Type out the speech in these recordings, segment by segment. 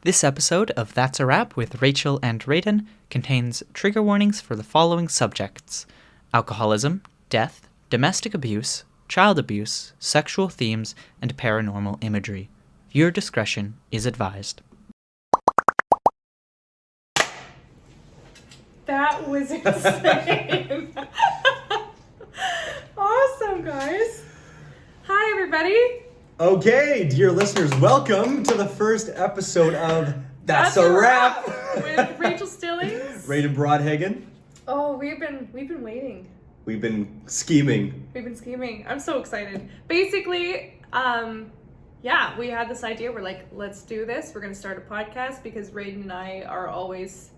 This episode of That's a Wrap with Rachel and Raidyn contains trigger warnings for the following subjects: alcoholism, death, domestic abuse, child abuse, sexual themes, and paranormal imagery. Viewer discretion is advised. That was insane. Awesome, guys. Hi, everybody. Okay, dear listeners, welcome to the first episode of That's a Wrap with Rachel Stillings, Raidyn Broadhagen. Oh, we've been waiting. We've been scheming. I'm so excited. Basically, we had this idea. We're like, let's do this. We're gonna start a podcast because Raidyn and I are always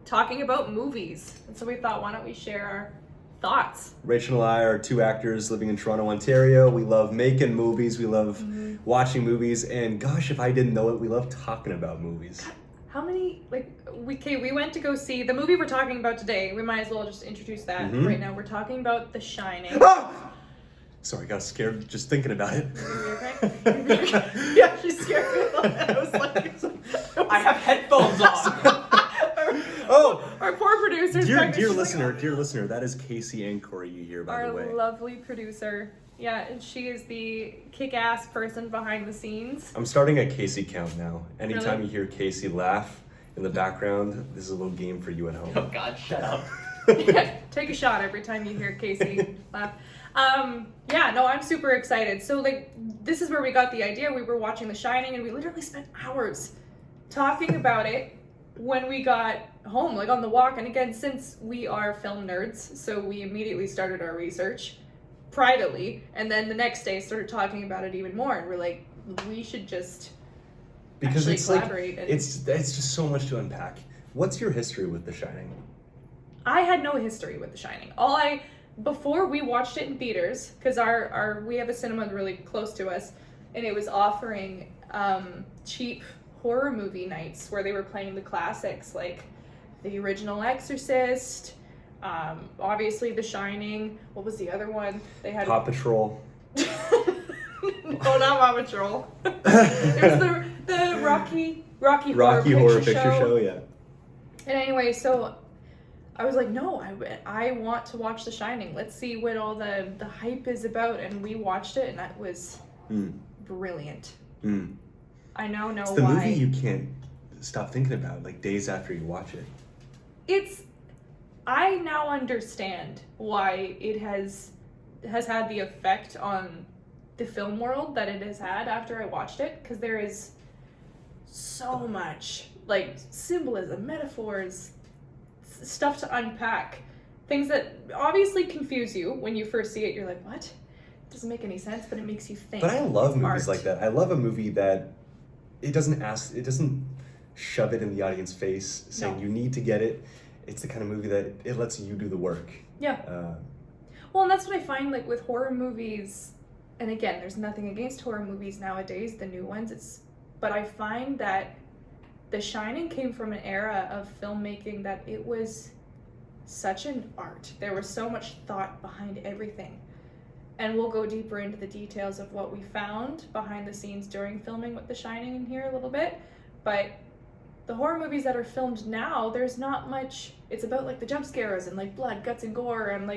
talking about movies, and so we thought, why don't we share our thoughts? Rachel and I are two actors living in Toronto, Ontario. We love making movies. We love watching movies. And gosh, if I didn't know it, we love talking about movies. God, how many, we went to go see the movie we're talking about today. We might as well just introduce that right now. We're talking about The Shining. Ah! Sorry, I got scared just thinking about it. Okay? Yeah, she's scared. I was like, I have headphones on. Our poor producer's dear listener, that is Casey and Corey you hear, by the way. Our lovely producer. Yeah, and she is the kick-ass person behind the scenes. I'm starting a Casey count now. Anytime Really? you hear Casey laugh in the background, this is a little game for you at home. Oh God, shut up. Yeah, take a shot every time you hear Casey laugh. I'm super excited. So, this is where we got the idea. We were watching The Shining, and we literally spent hours talking about it when we got home, on the walk. And again, since we are film nerds, so we immediately started our research privately, and then the next day started talking about it even more, and we're like, we should just collaborate. It's just so much to unpack. What's your history with The Shining? I had no history with The Shining. Before we watched it in theaters, because we have a cinema really close to us, and it was offering cheap horror movie nights where they were playing the classics like the original Exorcist, obviously The Shining. What was the other one? They had Paw Patrol. No, not Paw Patrol. It was the Rocky Horror Picture Show. Yeah. And anyway, so I was like, no, I want to watch The Shining. Let's see what all the hype is about. And we watched it, and that was brilliant. I now know why. It's the movie you can't stop thinking about, days after you watch it. I now understand why it has had the effect on the film world that it has had after I watched it, because there is so much, symbolism, metaphors, stuff to unpack, things that obviously confuse you when you first see it. You're like, what? It doesn't make any sense, but it makes you think. But I love movies art. like that. I love a movie that it doesn't shove it in the audience face saying you need to get it. It's the kind of movie that it lets you do the work. Yeah. Well, and that's what I find with horror movies. And again, there's nothing against horror movies nowadays, the new ones. But I find that The Shining came from an era of filmmaking that it was such an art. There was so much thought behind everything. And we'll go deeper into the details of what we found behind the scenes during filming with The Shining in here a little bit. But the horror movies that are filmed now, there's not much. It's about the jump scares and blood, guts, and gore and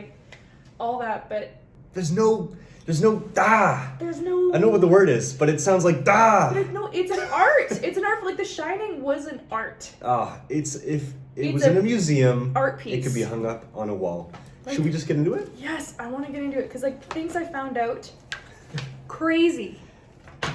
all that. But There's no da. there's no. I know what the word is, but it sounds like da. There's no. It's an art. It's an art. The Shining was an art. If it was in a museum, art piece. it could be hung up on a wall. Should we just get into it? Yes, I want to get into it because things I found out, crazy,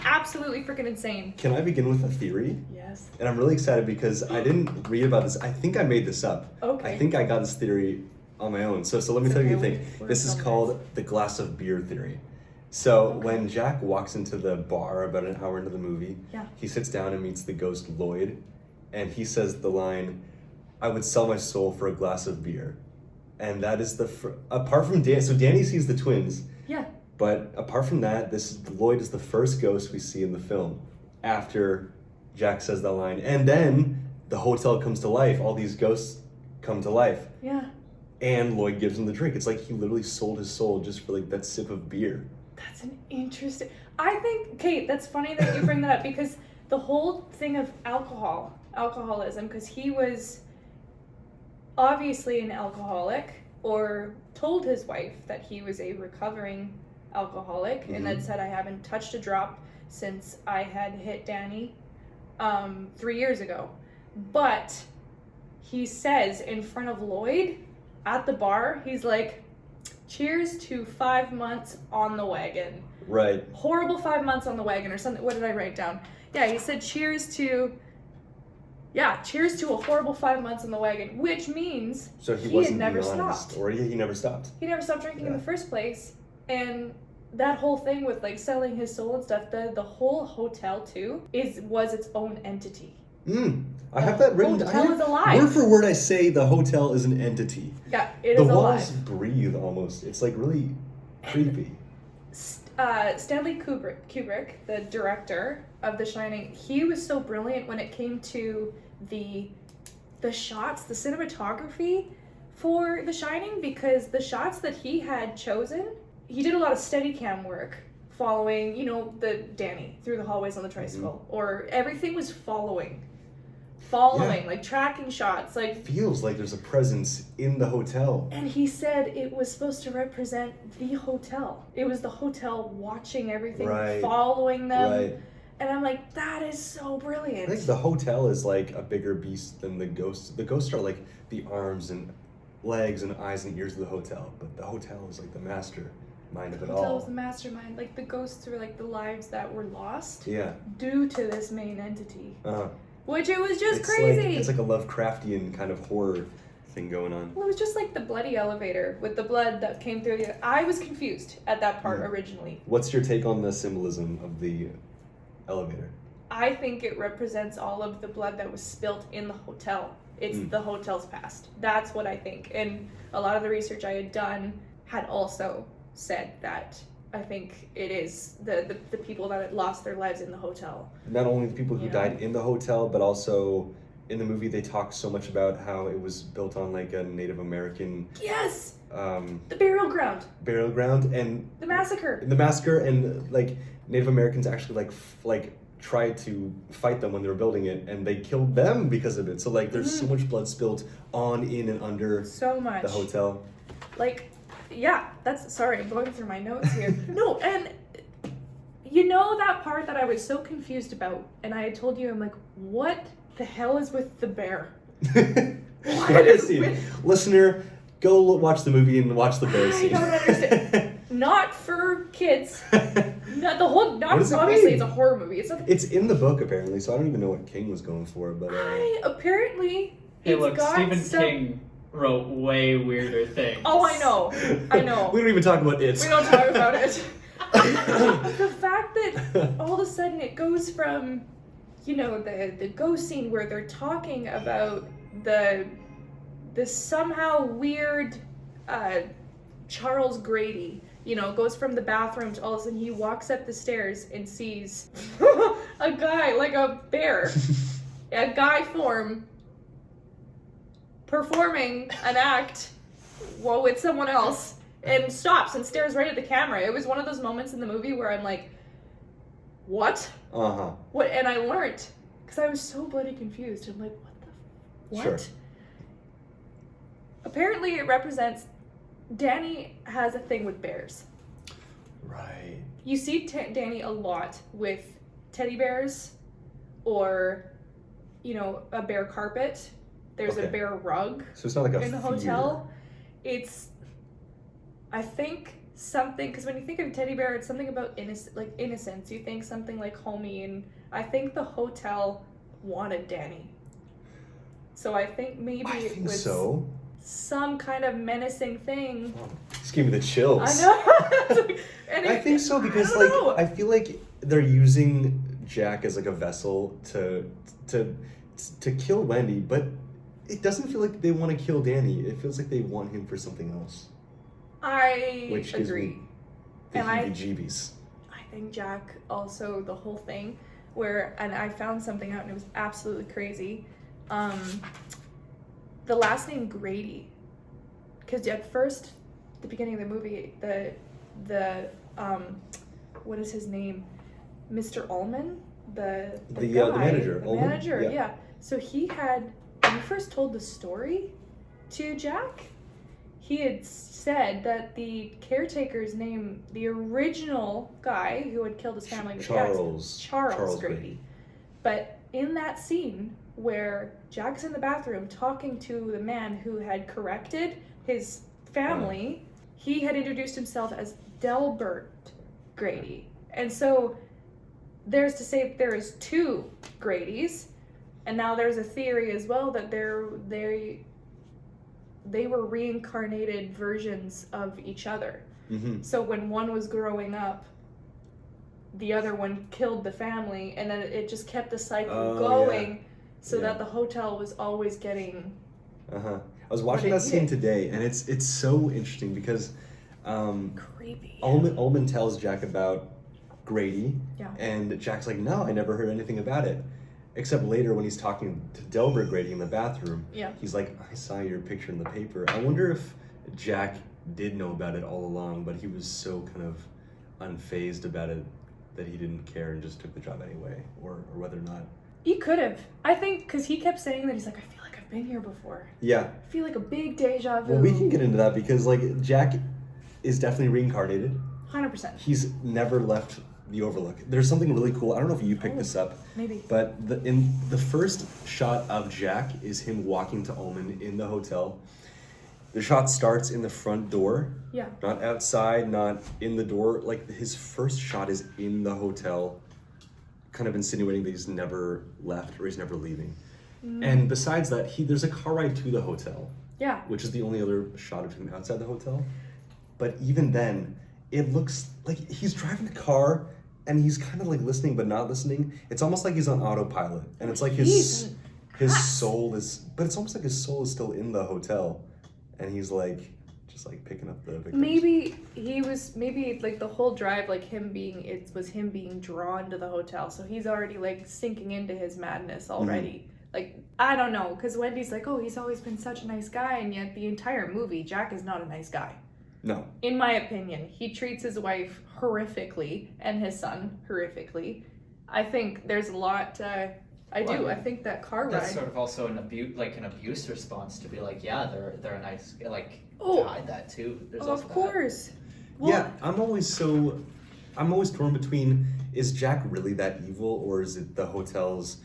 absolutely freaking insane. Can I begin with a theory? Yes. And I'm really excited because I didn't read about this. I think I made this up. Okay. I think I got this theory on my own. So let me tell you the thing. This is called the glass of beer theory. So when Jack walks into the bar about an hour into the movie, he sits down and meets the ghost Lloyd, and he says the line, "I would sell my soul for a glass of beer." And that is apart from Danny. So Danny sees the twins. Yeah. But apart from that, Lloyd is the first ghost we see in the film after Jack says that line. And then the hotel comes to life. All these ghosts come to life. Yeah. And Lloyd gives him the drink. It's like he literally sold his soul just for that sip of beer. That's an interesting. I think, Kate, that's funny that you bring that up because the whole thing of alcoholism, because he was obviously an alcoholic, or told his wife that he was a recovering alcoholic, and that said, I haven't touched a drop since I had hit Danny 3 years ago. But he says in front of Lloyd at the bar, he's like, cheers to 5 months on the wagon. Right. Horrible 5 months on the wagon or something. What did I write down? Yeah, he said cheers to a horrible 5 months on the wagon, which means so he had never being honest, stopped. Or he never stopped. He never stopped drinking in the first place. And that whole thing with like selling his soul and stuff, the whole hotel too was its own entity. I have that written down. The hotel is alive. Word for word, I say the hotel is an entity. Yeah, it is alive. The walls breathe almost. It's like really creepy. Stanley Kubrick, the director of The Shining, he was so brilliant when it came to the shots, the cinematography for The Shining, because the shots that he had chosen, he did a lot of Steadicam work following, the Danny through the hallways on the tricycle, or everything was following, like tracking shots, like feels like there's a presence in the hotel. And he said it was supposed to represent the hotel. It was the hotel watching everything, following them. Right. And I'm like, that is so brilliant. I think the hotel is like a bigger beast than the ghosts. The ghosts are like the arms and legs and eyes and ears of the hotel, but the hotel is like the mastermind of it all. The hotel was the mastermind. Like the ghosts were like the lives that were lost. Yeah. Due to this main entity. Uh-huh. Which it was just crazy. It's like a Lovecraftian kind of horror thing going on. Well, it was just like the bloody elevator with the blood that came through. I was confused at that part originally. What's your take on the symbolism of the elevator? I think it represents all of the blood that was spilt in the hotel. It's the hotel's past. That's what I think. And a lot of the research I had done had also said that I think it is the people that had lost their lives in the hotel. Not only the people who died in the hotel, but also in the movie they talk so much about how it was built on like a Native American... Yes! The burial ground. Burial ground and... The massacre. The massacre, and like Native Americans actually like tried to fight them when they were building it, and they killed them because of it. So like there's so much blood spilled on, in, and under so much the hotel. Like... Yeah, sorry, I'm going through my notes here. No, and that part that I was so confused about, and I had told you, I'm like, what the hell is with the bear? Listener, go watch the movie and watch the bear scene. I don't understand. Not for kids. Obviously it's a horror movie. It's in the book apparently, so I don't even know what King was going for, but apparently hey, look, Stephen King wrote way weirder things. Oh, I know. We don't even talk about it. We don't talk about it. The fact that all of a sudden it goes from, the ghost scene where they're talking about the somehow weird Charles Grady, goes from the bathroom to all of a sudden he walks up the stairs and sees a guy, like a bear, a guy form, performing an act with someone else, and stops and stares right at the camera. It was one of those moments in the movie where I'm like, what? What? And I learned, because I was so bloody confused. I'm like, what? Sure. Apparently it represents, Danny has a thing with bears. Right. You see Danny a lot with teddy bears, or, a bear carpet. There's a bear rug. So it's not like in the hotel. It's, I think, something, because when you think of teddy bear, it's something about innocence. You think something like homey, and I think the hotel wanted Danny. So I think maybe it was some kind of menacing thing. Oh, just gave me the chills. I know. I think so, because I feel like they're using Jack as like a vessel to kill Wendy, but it doesn't feel like they want to kill Danny. It feels like they want him for something else. Which agree. The heebie-jeebies. I think Jack also, the whole thing and I found something out and it was absolutely crazy. The last name Grady, because at first, the beginning of the movie, the what is his name? Mr. Ullman the manager. The Ullman? manager, yeah. So he had, when he first told the story to Jack, he had said that the caretaker's name, the original guy who had killed his family, was Charles Grady. But in that scene where Jack's in the bathroom talking to the man who had corrected his family, he had introduced himself as Delbert Grady. And so there's to say there is two Gradys, and now there's a theory as well that they were reincarnated versions of each other. Mm-hmm. So when one was growing up, the other one killed the family, and then it just kept the cycle going, that the hotel was always getting... I was watching that scene today, and it's so interesting because creepy. Ullman tells Jack about Grady, and Jack's like, no, I never heard anything about it. Except later when he's talking to Delbert Grady in the bathroom, he's like, I saw your picture in the paper. I wonder if Jack did know about it all along, but he was so kind of unfazed about it that he didn't care and just took the job anyway, or whether or not. He could have. I think, because he kept saying that, he's like, I feel like I've been here before. Yeah. I feel like a big deja vu. Well, we can get into that because, like, Jack is definitely reincarnated. 100%. He's never left the Overlook. There's something really cool. I don't know if you picked this up. Maybe. But in the first shot of Jack is him walking to Ullman in the hotel. The shot starts in the front door. Yeah. Not outside, not in the door. Like, his first shot is in the hotel, kind of insinuating that he's never left or he's never leaving. And besides that, there's a car ride to the hotel. Yeah. Which is the only other shot of him outside the hotel. But even then, it looks like he's driving the car and he's kind of like listening but not listening. It's almost like he's on autopilot. And it's like his soul is, but it's almost like his soul is still in the hotel. And he's like, just like picking up the victims. Maybe like the whole drive, like it was him being drawn to the hotel. So he's already like sinking into his madness already. Like, I don't know, because Wendy's like, oh, he's always been such a nice guy. And yet the entire movie, Jack is not a nice guy. No. In my opinion, he treats his wife horrifically and his son horrifically. I think there's a lot. I think that car ride. That's sort of also an abuse response to be like, yeah, they're a nice to hide that too. There's also of course. Well, yeah, I'm always torn between, is Jack really that evil, or is it the hotel's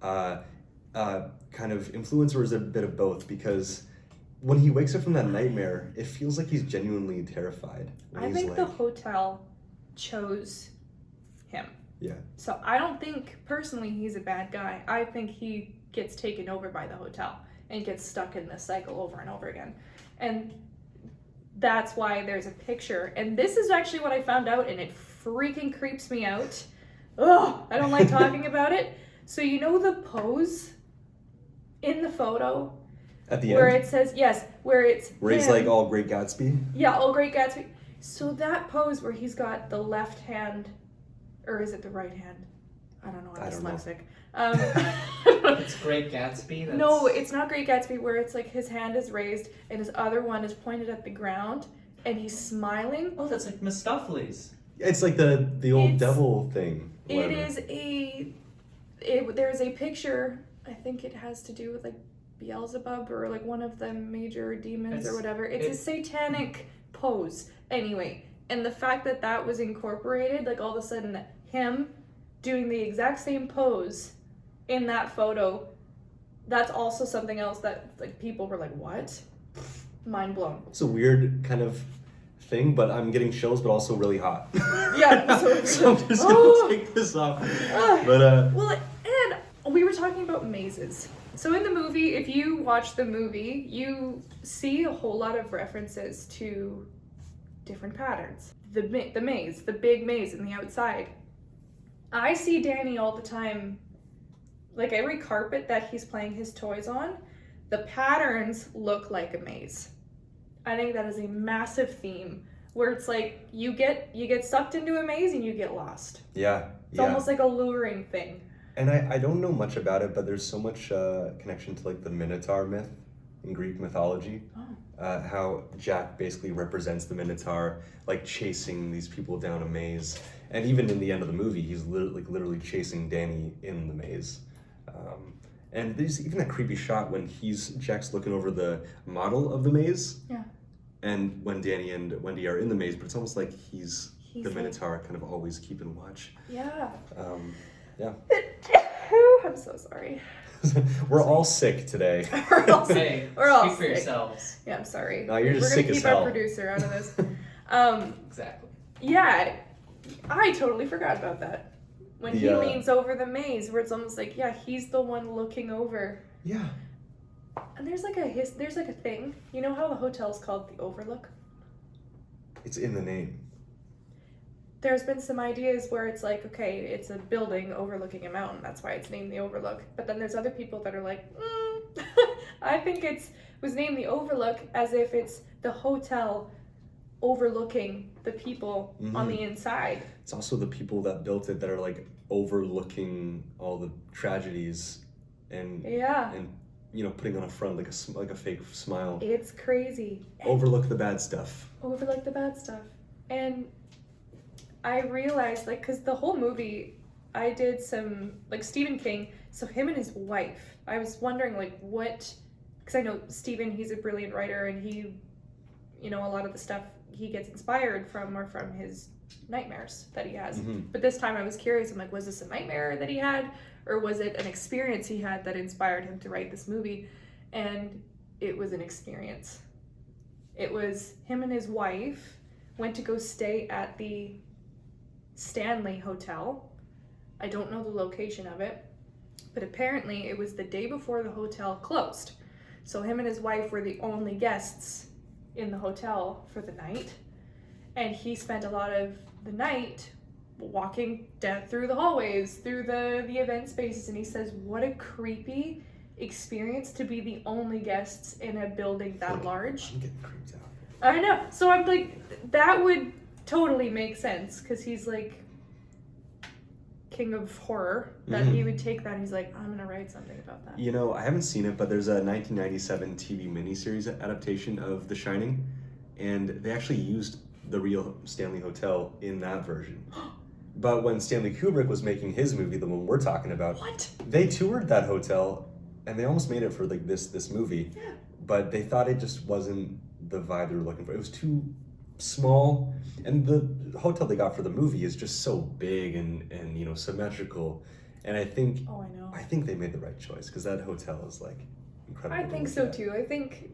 kind of influence, or is it a bit of both? Because when he wakes up from that nightmare, it feels like he's genuinely terrified. I think the hotel chose him. Yeah. So I don't think personally he's a bad guy. I think he gets taken over by the hotel and gets stuck in this cycle over and over again. And that's why there's a picture. And this is actually what I found out, and it freaking creeps me out. Ugh, I don't like talking about it. So you know the pose in the photo? At the where end? It says, yes, where he's like all Great Gatsby? Yeah, all Great Gatsby. So that pose where he's got the left hand, or is it the right hand? I don't know, I'm dyslexic. It's Great Gatsby? No, it's not Great Gatsby, where it's like his hand is raised and his other one is pointed at the ground and he's smiling. Oh, that's like Mephistopheles. It's like the old devil thing. Whatever. There's a picture, I think it has to do with like Beelzebub or like one of the major demons or whatever. It's a satanic pose. Anyway, and the fact that was incorporated, like all of a sudden him doing the exact same pose in that photo, that's also something else that like people were like, what? Mind blown. It's a weird kind of thing, but I'm getting chills, but also really hot. Yeah. So I'm just gonna take this off. Well, and we were talking about mazes. So in the movie, if you watch the movie, you see a whole lot of references to different patterns. The maze, the big maze in the outside. I see Danny all the time, like every carpet that he's playing his toys on, the patterns look like a maze. I think that is a massive theme where it's like you get sucked into a maze and you get lost. Yeah. It's almost like a luring thing. And I don't know much about it, but there's so much connection to like the Minotaur myth in Greek mythology. how Jack basically represents the Minotaur, like chasing these people down a maze. And even in the end of the movie, he's literally chasing Danny in the maze. And there's even a creepy shot when Jack's looking over the model of the maze. Yeah. And when Danny and Wendy are in the maze, but it's almost like he's the Minotaur, kind of always keeping watch. Yeah. Yeah. I'm so sorry. We're all sick today. We're all sick. Hey, We're all speak for sick. yourselves. Yeah, I'm sorry. No, you're just sick as hell. We're gonna keep our producer out of this. Exactly. Yeah, I totally forgot about that. When he leans over the maze, where it's almost like, yeah, he's the one looking over. Yeah. And there's like a thing. You know how the hotel's called the Overlook? It's in the name. There's been some ideas where it's like, okay, it's a building overlooking a mountain. That's why it's named the Overlook. But then there's other people that are like, I think was named the Overlook as if it's the hotel overlooking the people on the inside. It's also the people that built it that are like overlooking all the tragedies and putting on a front like a fake smile. It's crazy. Overlook the bad stuff. Overlook the bad stuff. And I realized, like, because the whole movie, I did some, like, Stephen King, so him and his wife, I was wondering, like, because I know Stephen, he's a brilliant writer, and he, a lot of the stuff he gets inspired from are from his nightmares that he has. But this time I was curious, I'm like, was this a nightmare that he had, or was it an experience he had that inspired him to write this movie? And it was an experience. It was him and his wife went to go stay at the Stanley Hotel. I don't know the location of it, but apparently it was the day before the hotel closed. So him and his wife were the only guests in the hotel for the night, and he spent a lot of the night walking down through the hallways, through the event spaces, and he says, what a creepy experience to be the only guests in a building that large. I'm getting creeped out. I know. So I'm like, that would totally make sense, because he's like king of horror, that he would take that and he's like, I'm gonna write something about that. I haven't seen it, but there's a 1997 TV miniseries adaptation of The Shining, and they actually used the real Stanley Hotel in that version. But when Stanley Kubrick was making his movie, the one we're talking about, they toured that hotel, and they almost made it for like this movie. Yeah. But they thought it just wasn't the vibe they were looking for. It was too small, and the hotel they got for the movie is just so big and symmetrical, and I think they made the right choice, because that hotel is like incredible. I think so too. I think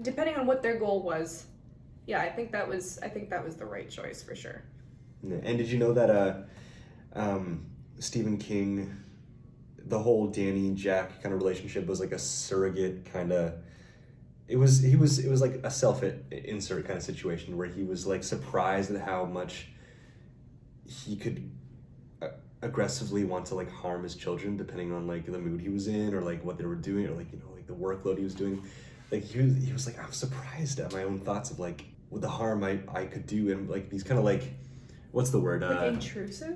depending on what their goal was, I think that was the right choice for sure. And did you know that Stephen King, the whole Danny Jack kind of relationship was like a surrogate kind of. It was like a self-insert kind of situation where he was like surprised at how much he could aggressively want to like harm his children, depending on like the mood he was in, or like what they were doing, or like like the workload he was doing. Like he was like, I'm surprised at my own thoughts of like what the harm I could do, and like these kind of like, what's the word? Like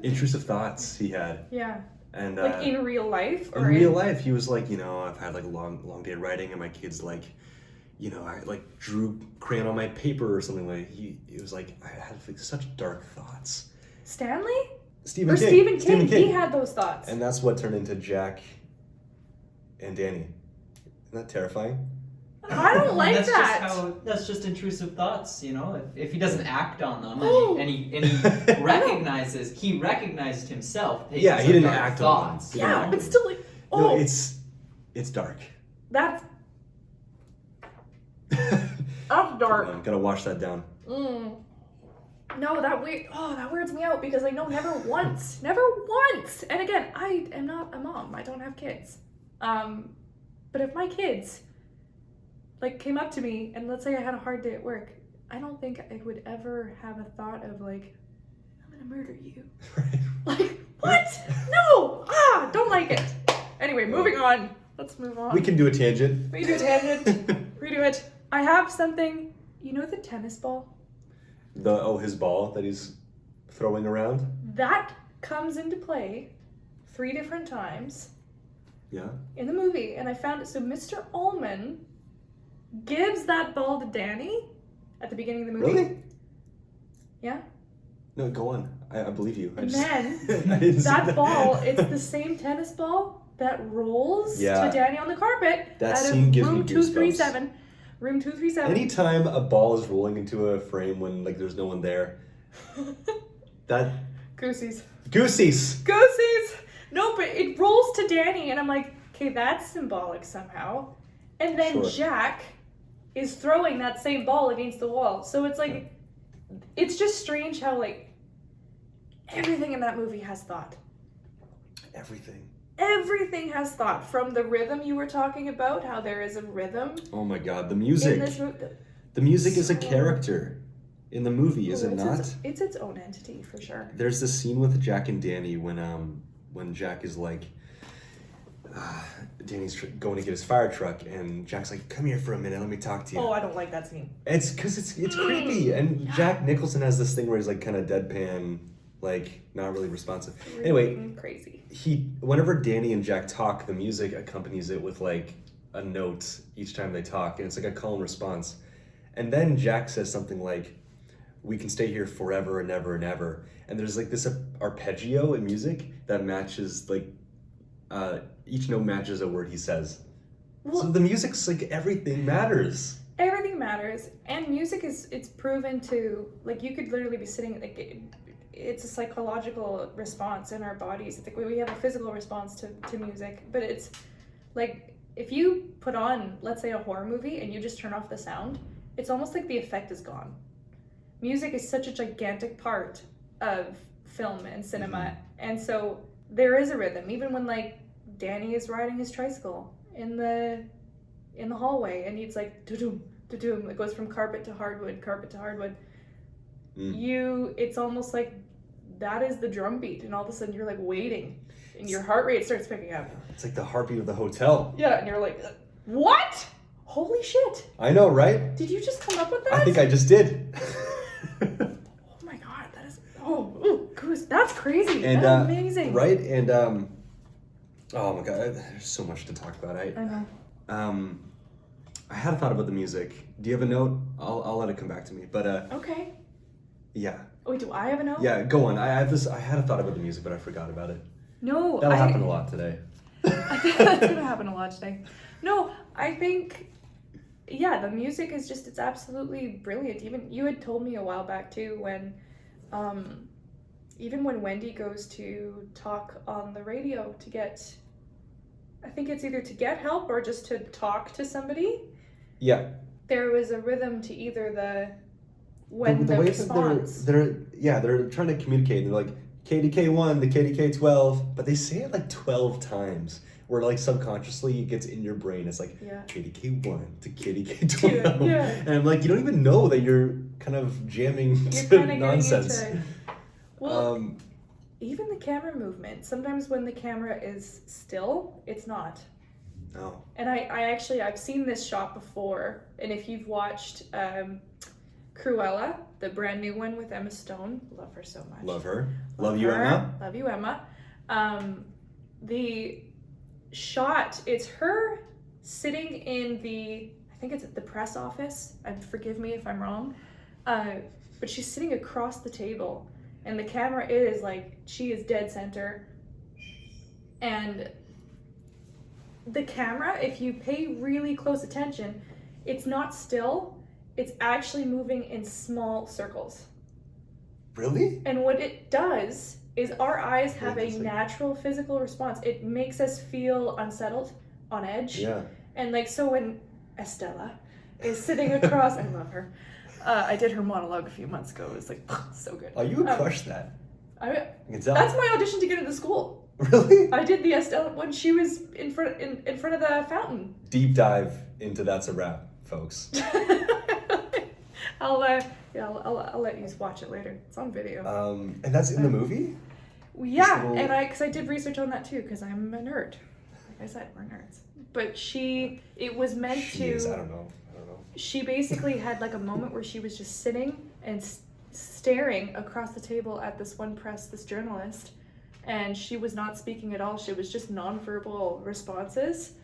intrusive thoughts he had. Yeah. And like in real life, or in real life, he was like, I've had like a long day writing, and my kids like. I like drew crayon on my paper or something. Like he was like, I had like such dark thoughts. Stanley? Stephen King. Stephen King. He had those thoughts. And that's what turned into Jack and Danny. Isn't that terrifying? I don't like that. That's just intrusive thoughts, If he doesn't act on them and he recognizes, he recognized himself. He didn't act thoughts. on them. Yeah, but still like, No, it's dark. That's dark. I'm gonna wash that down. No, that weirds me out, because I know never once. And again, I am not a mom. I don't have kids. But if my kids like came up to me and let's say I had a hard day at work, I don't think I would ever have a thought of like, I'm gonna murder you. Right. Like, what? No! Don't like it. Anyway, moving on. Let's move on. We can do a tangent. We can do a tangent. Redo it. I have something. You know the tennis ball? His ball that he's throwing around? That comes into play 3 different times. Yeah. In the movie, and I found it. So Mr. Ullman gives that ball to Danny at the beginning of the movie. Really? Yeah. No, go on. I believe you. And then that ball, it's the same tennis ball that rolls to Danny on the carpet that out scene of gives room me 237. Room 237. Anytime a ball is rolling into a frame when like there's no one there, that Goosies. No, but it rolls to Danny, and I'm like, okay, that's symbolic somehow. And then Jack is throwing that same ball against the wall. So it's like, it's just strange how like everything in that movie has thought. Everything has thought. From the rhythm you were talking about, how there is a rhythm. Oh my God, the music. The music is a character in the movie, is it not? It's its own entity for sure. There's this scene with Jack and Danny when Jack is like, Danny's going to get his fire truck, and Jack's like, "Come here for a minute, let me talk to you." Oh, I don't like that scene. It's because it's creepy, and Jack Nicholson has this thing where he's like kind of deadpan, like not really responsive. Anyway, crazy. Whenever Danny and Jack talk, the music accompanies it with like a note each time they talk, and it's like a call and response. And then Jack says something like, "We can stay here forever and ever and ever." And there's like this arpeggio in music that matches like each note matches a word he says. Well, so the music's like everything matters. Everything matters, and music it's proven to, like, you could literally be sitting like it's a psychological response in our bodies. I think we have a physical response to music, but it's like if you put on, let's say, a horror movie and you just turn off the sound, it's almost like the effect is gone. Music is such a gigantic part of film and cinema, and so there is a rhythm. Even when like Danny is riding his tricycle in the hallway, and it's like doo-doom, doo-doom. It goes from carpet to hardwood. It's almost like that is the drum beat, and all of a sudden you're like waiting, and your heart rate starts picking up. It's like the heartbeat of the hotel. Yeah, and you're like, what? Holy shit! I know, right? Did you just come up with that? I think I just did. Oh my God, that is Goose, that's crazy. And that's amazing, right? And oh my God, there's so much to talk about. I know. I had a thought about the music. Do you have a note? I'll let it come back to me. But okay. Yeah. Wait, do I have a note? Yeah, go on. I had a thought about the music, but I forgot about it. No, that'll happen a lot today. I think that's gonna happen a lot today. No, I think, yeah, the music is just, it's absolutely brilliant. Even you had told me a while back too, when even when Wendy goes to talk on the radio to get, I think it's either to get help or just to talk to somebody. Yeah. There was a rhythm to either the way response. They're trying to communicate. They're like KDK1 to KDK12, but they say it like 12 times. Where like subconsciously it gets in your brain. It's like KDK1 to KDK12. Yeah. And I'm like, you don't even know that you're kind of jamming to nonsense. Well, even the camera movement. Sometimes when the camera is still, it's not. No. And I've seen this shot before. And if you've watched Cruella, the brand new one with Emma Stone, love her so much. Love her. Love you, Emma. Love you, Emma. The shot, it's her sitting in I think it's at the press office, and forgive me if I'm wrong, but she's sitting across the table, and the camera is like, she is dead center, and the camera, if you pay really close attention, it's not still, it's actually moving in small circles. Really? And what it does is our eyes have a natural physical response. It makes us feel unsettled, on edge. Yeah. And like, so when Estella is sitting across, I love her. I did her monologue a few months ago. It was like, so good. Oh, you would crush that. I can tell. That's my audition to get into schoal. Really? I did the Estella when she was in front of the fountain. Deep dive into That's a Wrap, folks. I'll let you watch it later. It's on video. And that's in the movie? Yeah, and because I did research on that too, because I'm a nerd. Like I said, we're nerds. But it was meant to. I don't know. She basically had like a moment where she was just sitting and staring across the table at this journalist, and she was not speaking at all. She was just nonverbal responses,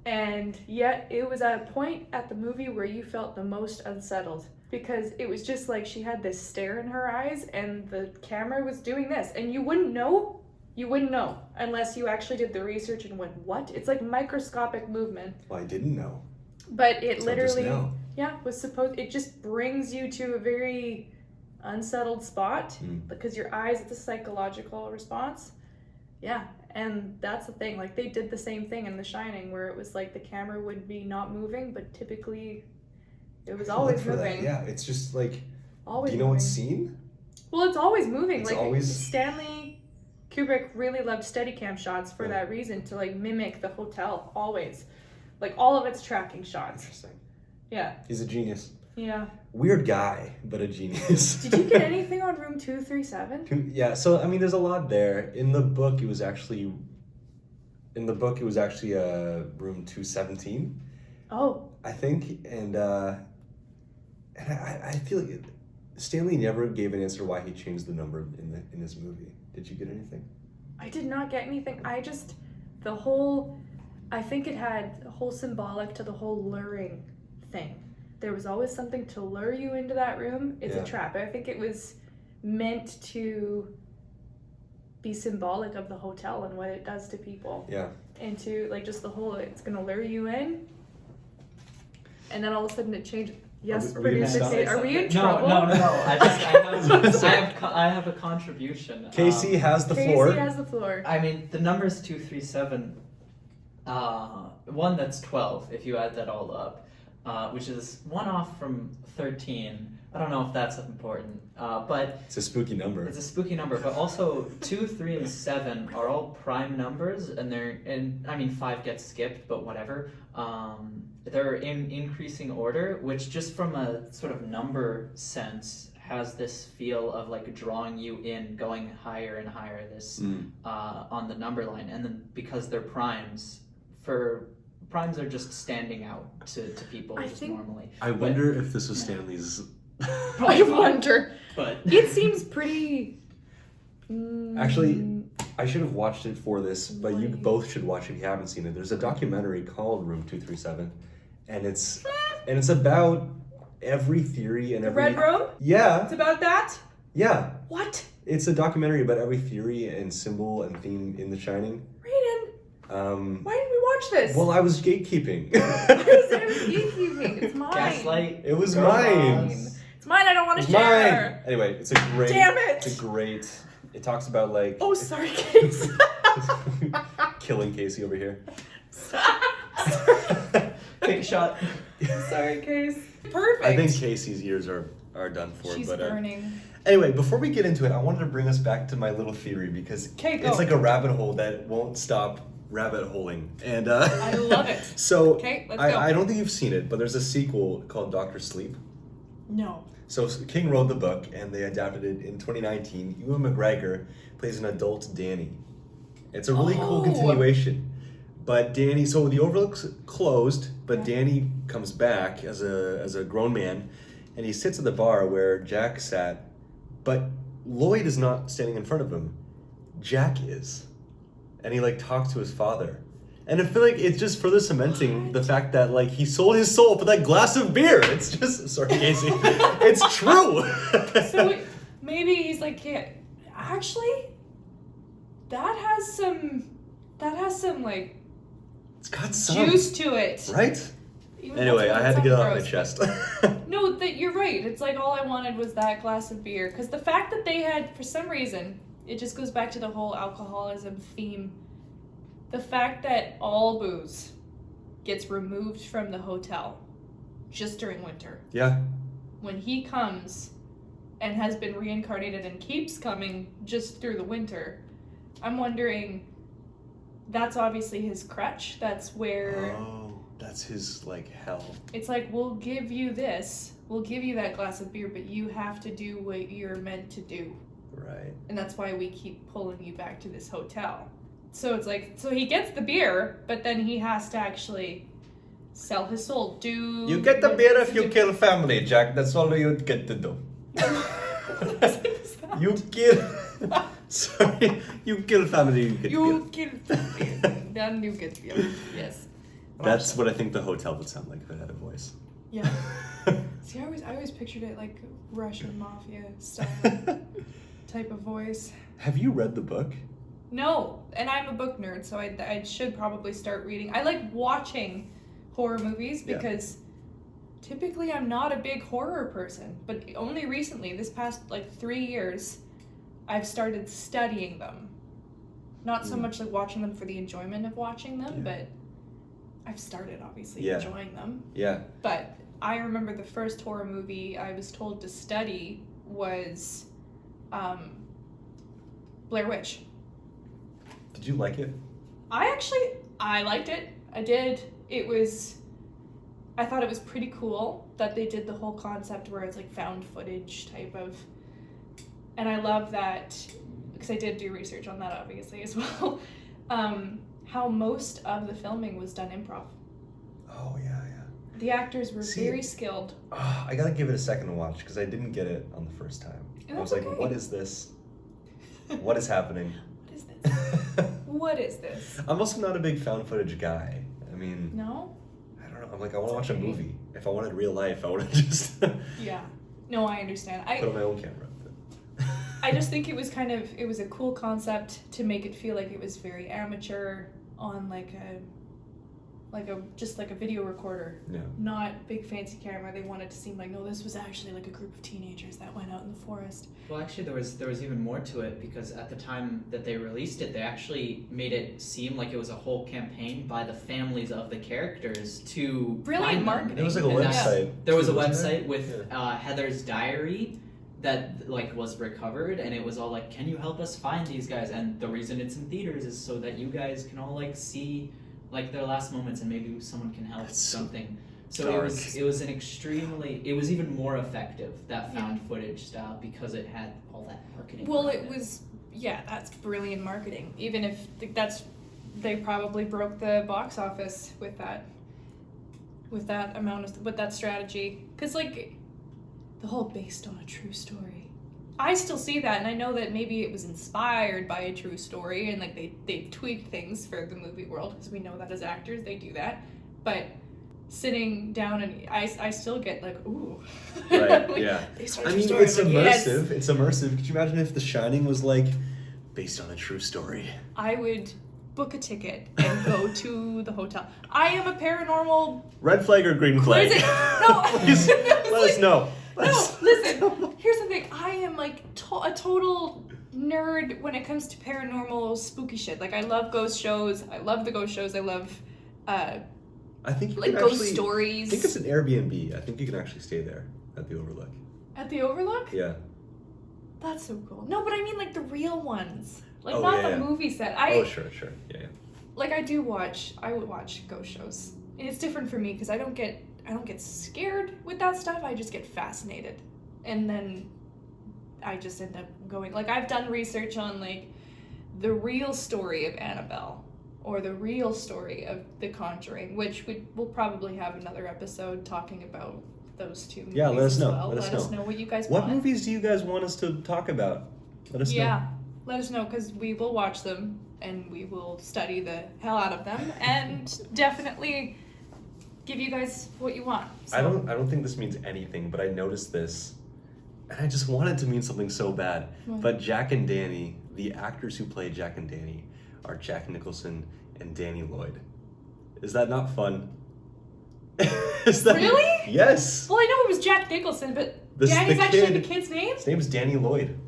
And yet it was at a point at the movie where you felt the most unsettled, because it was just like she had this stare in her eyes and the camera was doing this, and you wouldn't know unless you actually did the research and went, what? It's like microscopic movement. Well, I didn't know. But it So literally, just now. was supposed, it just brings you to a very unsettled spot because your eyes, it's a psychological response. Yeah, and that's the thing. Like, they did the same thing in The Shining, where it was like the camera would be not moving, but typically it was always moving. Yeah, it's just like, Always do you know moving. what scene? Well, it's always moving. It's like, always... Stanley Kubrick really loved Steadicam shots for that reason, to like mimic the hotel always. Like, all of its tracking shots. Interesting. Yeah. He's a genius. Yeah. Weird guy, but a genius. Did you get anything on room 237? Yeah, so I mean, there's a lot there. In the book, it was actually room 217. Oh. I think, and I feel like Stanley never gave an answer why he changed the number in this movie. Did you get anything? I did not get anything. I think it had a whole symbolic to the whole luring thing. There was always something to lure you into that room. It's a trap. I think it was meant to be symbolic of the hotel and what it does to people. Yeah. And to, like, just the whole, it's going to lure you in. And then all of a sudden it changed. Yes, producer Kate, are we in trouble? No. I have a contribution. Casey has the floor. Casey has the floor. I mean, the number's 237. One, that's 12 if you add that all up, which is one off from 13. I don't know if that's important, but it's a spooky number. It's a spooky number, but also 2, 3, and 7 are all prime numbers, and I mean 5 gets skipped, but whatever. They're in increasing order, which just from a sort of number sense has this feel of like drawing you in, going higher and higher. On the number line, and then because they're primes, primes are just standing out to people normally. I wonder if this was Stanley's. I wonder. But it seems pretty. Actually, I should have watched it for this, but you both should watch it if you haven't seen it. There's a documentary called Room 237, and it's about every theory and every Red Room? Yeah. It's about that? Yeah. What? It's a documentary about every theory and symbol and theme in The Shining. Raiden. Why didn't we watch this? Well, I was gatekeeping. I was gatekeeping. It's mine. Gaslight. It was mine. It's mine. I don't want to share. Mine. Anyway, it's a great. Damn it! It's a great. It talks about like. Oh, sorry, Case. Killing Casey over here. Take a shot. Sorry, Case. Perfect. I think Casey's ears are done for. She's burning. Anyway, before we get into it, I wanted to bring us back to my little theory because it's like a rabbit hole that won't stop rabbit holing. And I love it. So okay, let's go. I don't think you've seen it, but there's a sequel called Dr. Sleep. No. So King wrote the book, and they adapted it in 2019. Ewan McGregor plays an adult Danny. It's a really cool continuation. But Danny, so the Overlook's closed, but Danny comes back as a grown man, and he sits at the bar where Jack sat, but Lloyd is not standing in front of him. Jack is. And he like talks to his father. And I feel like it's just further cementing the fact that like he sold his soul for that glass of beer. It's just, sorry Casey, it's true. So maybe he's like, actually, that has some like, it's got some juice to it. Right? Anyway, I had to get it off my chest. No, that you're right. It's like all I wanted was that glass of beer. Because the fact that they had, for some reason, it just goes back to the whole alcoholism theme. The fact that all booze gets removed from the hotel just during winter. Yeah. When he comes and has been reincarnated and keeps coming just through the winter, I'm wondering, that's obviously his crutch. That's where... Oh, that's his, like, hell. It's like, we'll give you this. We'll give you that glass of beer, but you have to do what you're meant to do. Right. And that's why we keep pulling you back to this hotel. So it's like, so he gets the beer, but then he has to actually sell his soul. You get the beer if you kill family, Jack. That's all you get to do. You kill... Sorry. You kill family, you get beer. You kill family. Then you get beer. Yes. That's what I think the hotel would sound like if it had a voice. Yeah. See, I always pictured it like Russian mafia style type of voice. Have you read the book? No, and I'm a book nerd, so I should probably start reading. I like watching horror movies because typically I'm not a big horror person, but only recently, this past like 3 years, I've started studying them. Not so much like watching them for the enjoyment of watching them, but I've started obviously enjoying them. Yeah. But I remember the first horror movie I was told to study was Blair Witch. Did you like it? I liked it. I did. I thought it was pretty cool that they did the whole concept where it's like found footage type of, and I love that, because I did do research on that obviously as well, how most of the filming was done improv. Oh, yeah. The actors were very skilled. I gotta give it a second watch, because I didn't get it on the first time. And I was that's like, okay. what is this? What is happening? What is this? What is this? I'm also not a big found footage guy. I mean... No? I don't know. I'm like, I want to watch a movie. If I wanted real life, I would have just... Yeah. No, I understand. put on my own camera. I just think it was a cool concept to make it feel like it was very amateur on just like a video recorder. Yeah. Not big fancy camera. They wanted to seem like, no, this was actually like a group of teenagers that went out in the forest. Well, actually, there was even more to it, because at the time that they released it, they actually made it seem like it was a whole campaign by the families of the characters to Brilliant find marketing. There was like a And website. there was a wasn't website there? with Heather's diary that like was recovered, and it was all like, can you help us find these guys? And the reason it's in theaters is so that you guys can all like see like their last moments, and maybe someone can help something. So dark. it was it was even more effective, that found footage style, because it had all that marketing. Well, around it was, that's brilliant marketing. Even if they probably broke the box office with that strategy. Because like the whole based on a true story. I still see that, and I know that maybe it was inspired by a true story, and like they tweaked things for the movie world, because we know that as actors they do that. But sitting down, and I still get like, ooh. Right, like, yeah. based on I a mean, true it's story. immersive. It's immersive. Could you imagine if The Shining was like based on a true story? I would book a ticket and go to the hotel. I am a paranormal. Red flag or green flag? No. Please, let us know. Listen. Here's the thing. I am like a total nerd when it comes to paranormal spooky shit. Like I love ghost shows. I love the ghost shows. I love I think you like can ghost actually, stories. I think it's an Airbnb. I think you can actually stay there at the Overlook. At the Overlook? Yeah. That's so cool. No, but I mean like the real ones. Like Oh, not yeah, the yeah. movie set. Sure. Yeah. Like I would watch ghost shows. And it's different for me because I don't get scared with that stuff. I just get fascinated. And then I just end up going, like I've done research on like the real story of Annabelle or the real story of The Conjuring, which we'll probably have another episode talking about those two movies. Yeah, let us as know. well. Let us know what you guys What want. movies do you guys want us to talk about? Let us know. Yeah, let us know because we will watch them and we will study the hell out of them and definitely give you guys what you want. So. I don't think this means anything, but I noticed this, and I just want it to mean something so bad. What? But Jack and Danny, the actors who play Jack and Danny, are Jack Nicholson and Danny Lloyd. Is that not fun? Is that, Really? Yes. Well, I know it was Jack Nicholson, but This is Danny's the actually kid. the kid's name? His name is Danny Lloyd.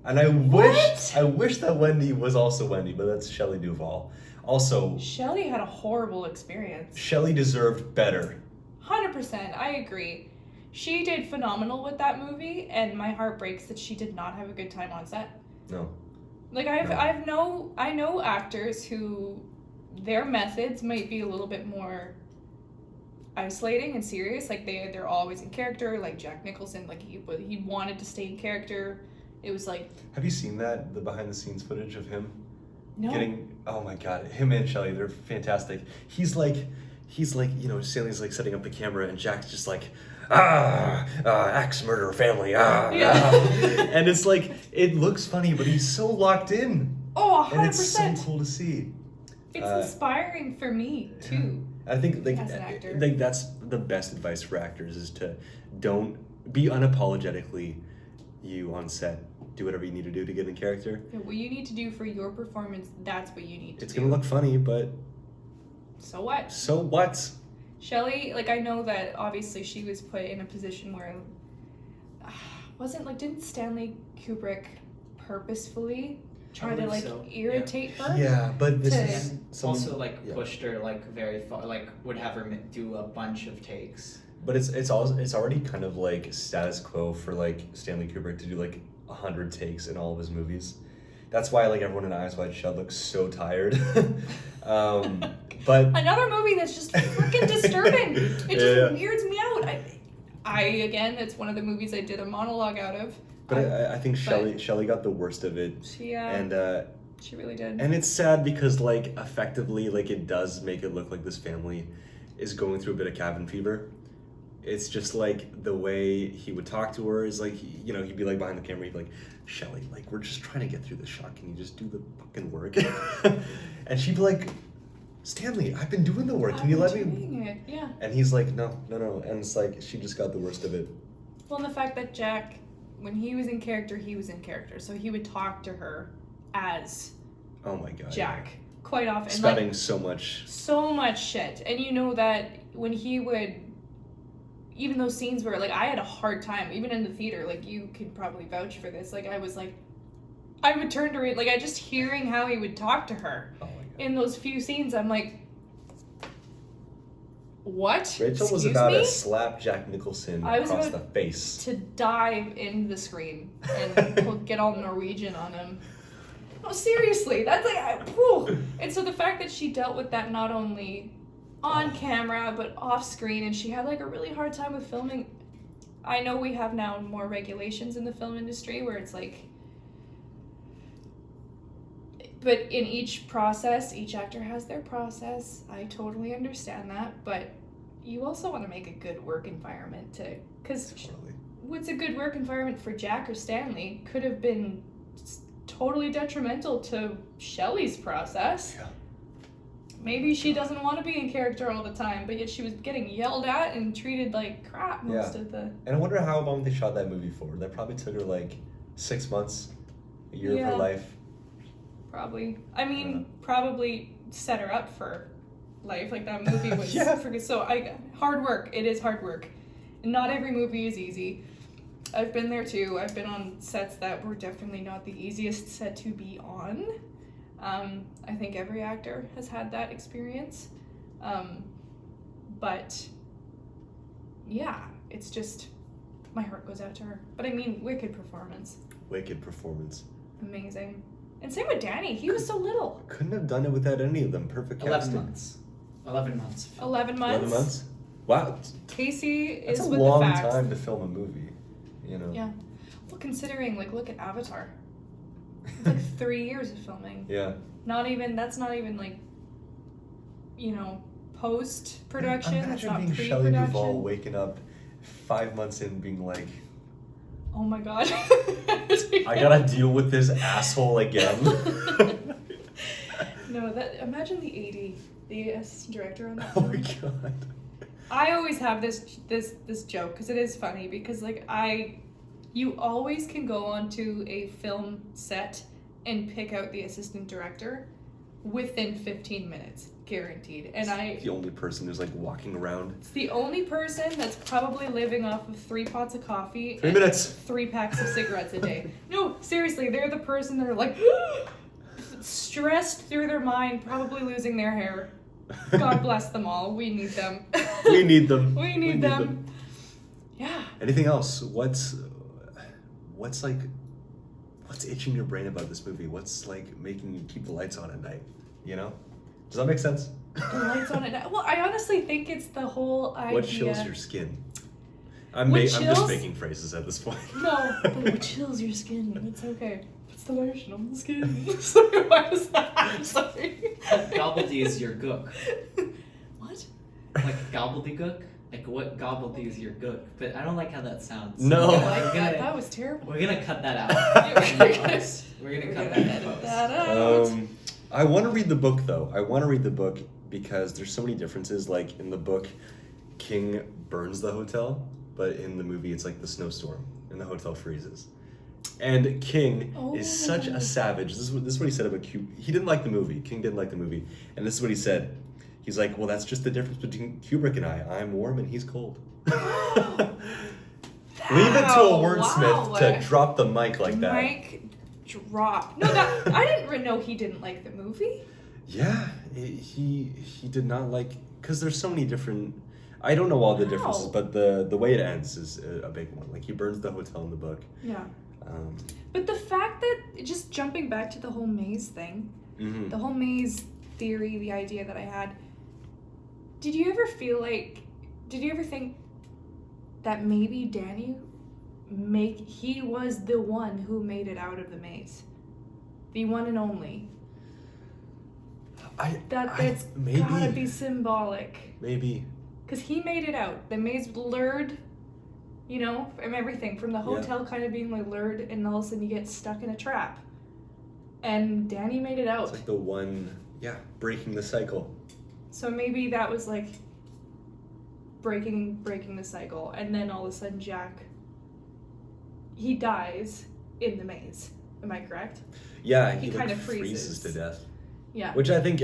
And I What? wish that Wendy was also Wendy, but that's Shelley Duvall. Also, Shelley had a horrible experience. Shelley deserved better. 100%, I agree. She did phenomenal with that movie, and my heart breaks that she did not have a good time on set. No. Like I know actors who their methods might be a little bit more isolating and serious. Like they're always in character. Like Jack Nicholson, like he wanted to stay in character. It was like. Have you seen that, the behind the scenes footage of him? No. Oh my god, him and Shelley, they're fantastic. He's like, Stanley's like setting up the camera and Jack's just like, axe murder family, Yeah. and it's like, it looks funny, but he's so locked in. Oh, 100%. And it's so cool to see. It's inspiring for me too. I think as an actor. that's the best advice for actors is to don't be unapologetically you on set. Do whatever you need to do to get in character. Yeah, what you need to do for your performance, that's what you need to do. It's gonna look funny, but so what? So what? Shelley, like, I know that obviously she was put in a position where didn't Stanley Kubrick purposefully try to irritate her? Yeah, but this is also pushed her very far, would have her do a bunch of takes. But it's already kind of like status quo for like Stanley Kubrick to do like 100 takes in all of his movies. That's why like everyone in Eyes Wide Shut looks so tired. But another movie that's just freaking disturbing. It just weirds me out. I again, it's one of the movies I did a monologue out of. But I think Shelley got the worst of it. She really did. And it's sad because like effectively like it does make it look like this family is going through a bit of cabin fever. It's just like the way he would talk to her is like, he'd be like behind the camera, he'd be like, Shelley, like we're just trying to get through the shot. Can you just do the fucking work? And she'd be like, Stanley, I've been doing the work. Can you let me? It. Yeah. And he's like, no. And it's like she just got the worst of it. Well, and the fact that Jack, when he was in character, he was in character. So he would talk to her as oh my god, Jack quite often. Spouting so much shit. And you know that when he would, even those scenes where like I had a hard time, even in the theater, like you could probably vouch for this. Like I was like, I would turn to read, like I just hearing how he would talk to her in those few scenes. I'm like, what? Rachel was about to slap Jack Nicholson across the face. To dive into the screen and get all Norwegian on him. No, seriously, that's like, and so the fact that she dealt with that not only on camera but off screen, and she had like a really hard time with filming. I know we have now more regulations in the film industry where it's like, but in each process, each actor has their process. I totally understand that, but you also want to make a good work environment because what's a good work environment for Jack or Stanley could have been totally detrimental to Shelley's process. Yeah. Maybe she doesn't want to be in character all the time, but yet she was getting yelled at and treated like crap most of the... And I wonder how long they shot that movie for. That probably took her like 6 months, a year of her life. Probably. I mean, probably set her up for life. Like that movie was freaking... So hard work. It is hard work. Not every movie is easy. I've been there too. I've been on sets that were definitely not the easiest set to be on. I think every actor has had that experience. But yeah, it's just, my heart goes out to her. But I mean, wicked performance. Amazing. And same with Danny. He was so little. Couldn't have done it without any of them. Perfect casting. 11 months. 11 months. 11 months? Wow. Casey is with the facts. That's a long time to film a movie, Yeah. Well, considering, like, look at Avatar. It's like 3 years of filming. Yeah. That's not even, like, post-production. That's not being pre-production. Shelley Duvall waking up 5 months in being like, oh my god. I gotta deal with this asshole again. No, imagine the AD, the assistant director on that. Oh my god. I always have this joke because it is funny because like you always can go onto a film set and pick out the assistant director within 15 minutes, guaranteed. And it's the only person who's like walking around. It's the only person that's probably living off of 3 pots of coffee 3 minutes 3 packs of cigarettes a day. No, seriously, they're the person that are like stressed through their mind, probably losing their hair. God bless them all. We need them. We need them. We need them. Yeah. Anything else? What's itching your brain about this movie? What's like making you keep the lights on at night? Does that make sense? The lights on at night. Well, I honestly think it's the whole idea. What chills your skin? I'm just making phrases at this point. No, but what chills your skin? It's okay. It's the lotion on the skin. Sorry, why is that? I'm sorry. Gobbledy is your gook. What? Like gobbledygook? Like what gobbledy is your gook? But I don't like how that sounds. No. That was terrible. We're gonna cut that out. We're gonna cut that out. I want to read the book, though. I want to read the book because there's so many differences. Like, in the book, King burns the hotel, but in the movie, it's like the snowstorm, and the hotel freezes. And King is such a savage. This is what he said about Kubrick. He didn't like the movie. King didn't like the movie. And this is what he said. He's like, well, that's just the difference between Kubrick and I. I'm warm and he's cold. Leave it to a wordsmith to drop the mic like that. Mic drop. No, that I didn't know he didn't like the movie. Yeah, he did not like, because there's so many different, I don't know all the differences, but the way it ends is a big one. Like, he burns the hotel in the book. Yeah. But the fact that, just jumping back to the whole maze thing, the whole maze theory, the idea that I had, did you ever think that maybe Danny he was the one who made it out of the maze? The one and only. That's maybe, gotta be symbolic. Maybe. Because he made it out. The maze lured, from everything. From the hotel kind of being like lured, and all of a sudden you get stuck in a trap. And Danny made it out. It's like the one, breaking the cycle. So maybe that was like breaking the cycle. And then all of a sudden Jack, he dies in the maze. Am I correct? Yeah, he kind of freezes to death. Yeah. Which I think,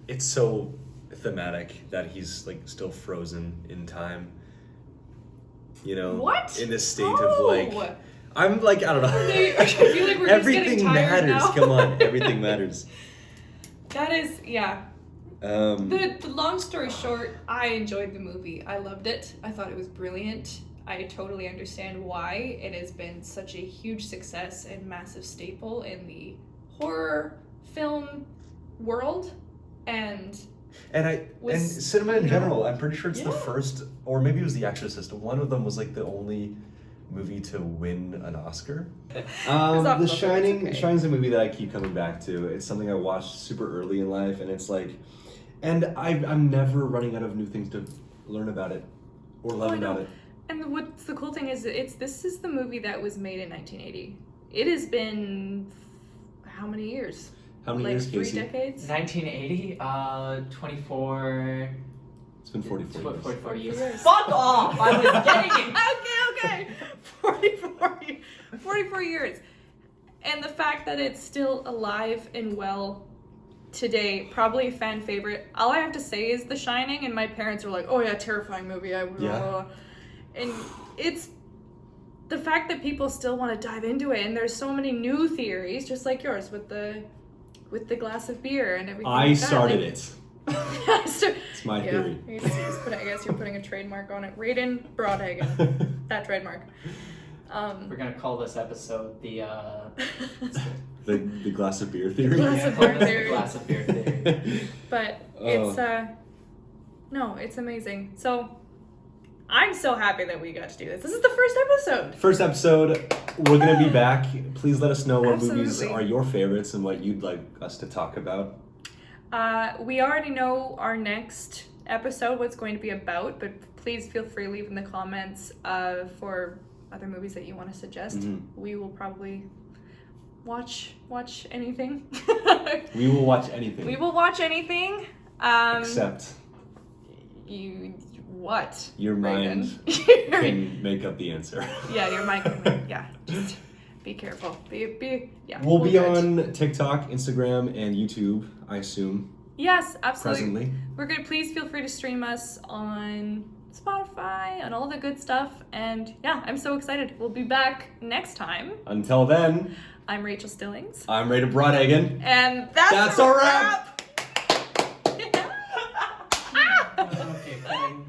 it's so thematic that he's like still frozen in time. What? In this state of like, I'm like, I don't know. I feel like we're everything just getting tired matters. now. Come on, everything matters. That is, yeah. The long story short, I enjoyed the movie. I loved it. I thought it was brilliant. I totally understand why it has been such a huge success and massive staple in the horror film world, and cinema in general. I'm pretty sure it's the first, or maybe it was The Exorcist. One of them was like the only movie to win an Oscar. The Shining. Shining's a movie that I keep coming back to. It's something I watched super early in life, and it's like, and I'm never running out of new things to learn about it or love about it. And what's the cool thing is, this is the movie that was made in 1980. It has been how many years? How many years, Casey? 3 decades? 1980, 24... It's been 44 years. Fuck off! I was getting it! Okay. 44 years. And the fact that it's still alive and well today, probably a fan favorite. All I have to say is The Shining, and my parents are like, oh yeah, terrifying movie. And it's the fact that people still want to dive into it, and there's so many new theories, just like yours with the glass of beer and everything. I started it. It's my theory. I guess you're putting a trademark on it. Raidyn Broadhagen. That trademark. We're gonna call this episode the glass of beer theory. The glass of beer theory. But it's amazing. So I'm so happy that we got to do this. This is the first episode. We're going to be back. Please let us know what movies are your favorites and what you'd like us to talk about. We already know our next episode, what it's going to be about, but please feel free to leave in the comments for other movies that you want to suggest. Mm-hmm. We will probably watch anything. We will watch anything. Except you... What? Your mind can make up the answer. Yeah, your mind can just be careful. We'll be on TikTok, Instagram, and YouTube, I assume. Yes, absolutely. Presently. Please feel free to stream us on Spotify and all the good stuff. And I'm so excited. We'll be back next time. Until then, I'm Rachel Stillings. I'm Raidyn Broadhagen. And that's a wrap. Okay, fine.